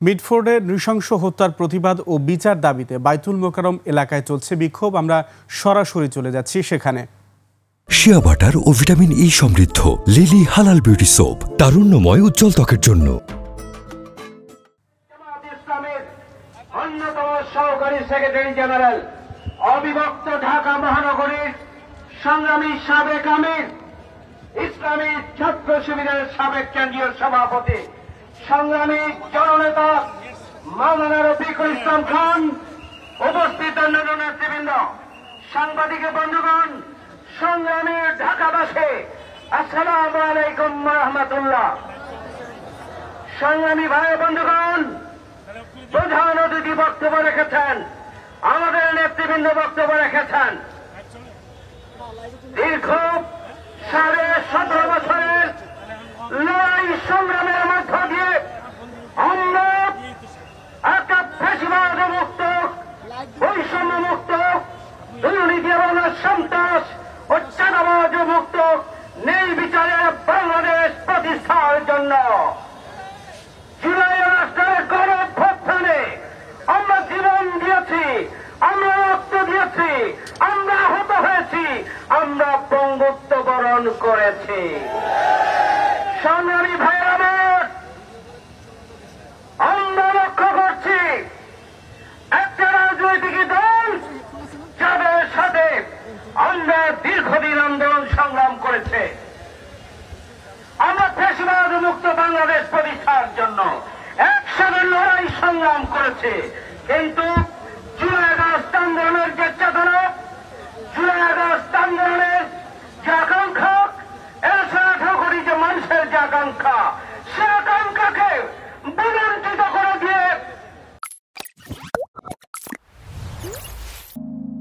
মিটফোর্ডে নৃশংস হত্যার প্রতিবাদ ও বিচার দাবিতে বাইতুল মোকাররম এলাকায় চলছে বিক্ষোভ। আমরা সরাসরি চলে যাচ্ছি সেখানে। শিয়া বাটার ও ভিটামিন ই সমৃদ্ধ লিলি হালাল বিউটি সোপ, তারুণ্যময় উজ্জ্বল ত্বকের জন্য। অন্যতম সহকারী সেক্রেটারি জেনারেল, অবিভক্ত ঢাকা মহানগরীর সংগ্রামী সাবেক আমির, ইসলামী ছাত্র শিবিরের সাবেক কেন্দ্রীয় সভাপতি, সংগ্রামী জননেতা মাওলানা রফিকুল ইসলাম খান, উপস্থিত অন্যান্য নেতৃবৃন্দ, সাংবাদিক বন্ধুগণ, সংগ্রামী ঢাকাবাসী, আসসালামু আলাইকুম ওয়া রাহমাতুল্লাহ। সংগ্রামী ভাই বন্ধুগণ, প্রধান অতিথি বক্তব্য রেখেছেন, আমাদের নেতৃবৃন্দ বক্তব্য রেখেছেন। দীর্ঘ 17.5 বছরের লড়াই সংগ্রামের মধ্য দিয়ে আমরা একটা ফ্যাসিবাদ মুক্ত, বৈষম্য মুক্ত, দুর্নীতি এবং সন্ত্রাস ও চাঁদাবাজ মুক্ত নির্বিচারে বাংলাদেশ প্রতিষ্ঠার জন্য জুলাই রাষ্ট্রের গণঅভ্যুত্থানে আমরা জীবন দিয়েছি, আমরা রক্ত দিয়েছি, আমরা আহত হয়েছি, আমরা বঙ্গত্ব বরণ করেছি। সংগ্রামী ভাইয়ের আমার, আমরা লক্ষ্য করছি একটা রাজনৈতিক দল যাদের সাথে আমরা দীর্ঘদিন আন্দোলন সংগ্রাম করেছে, আমরা ফ্যাসিবাদ মুক্ত বাংলাদেশ প্রতিষ্ঠার জন্য একসাথে লড়াই সংগ্রাম করেছে, কিন্তু জুলাই আগস্ট আন্দোলনের যে চেতনা, জুলাই আগস্ট আন্দোলনের যে আকাঙ্ক্ষা, 118 কোটি যে মানুষের যে আকাঙ্ক্ষা,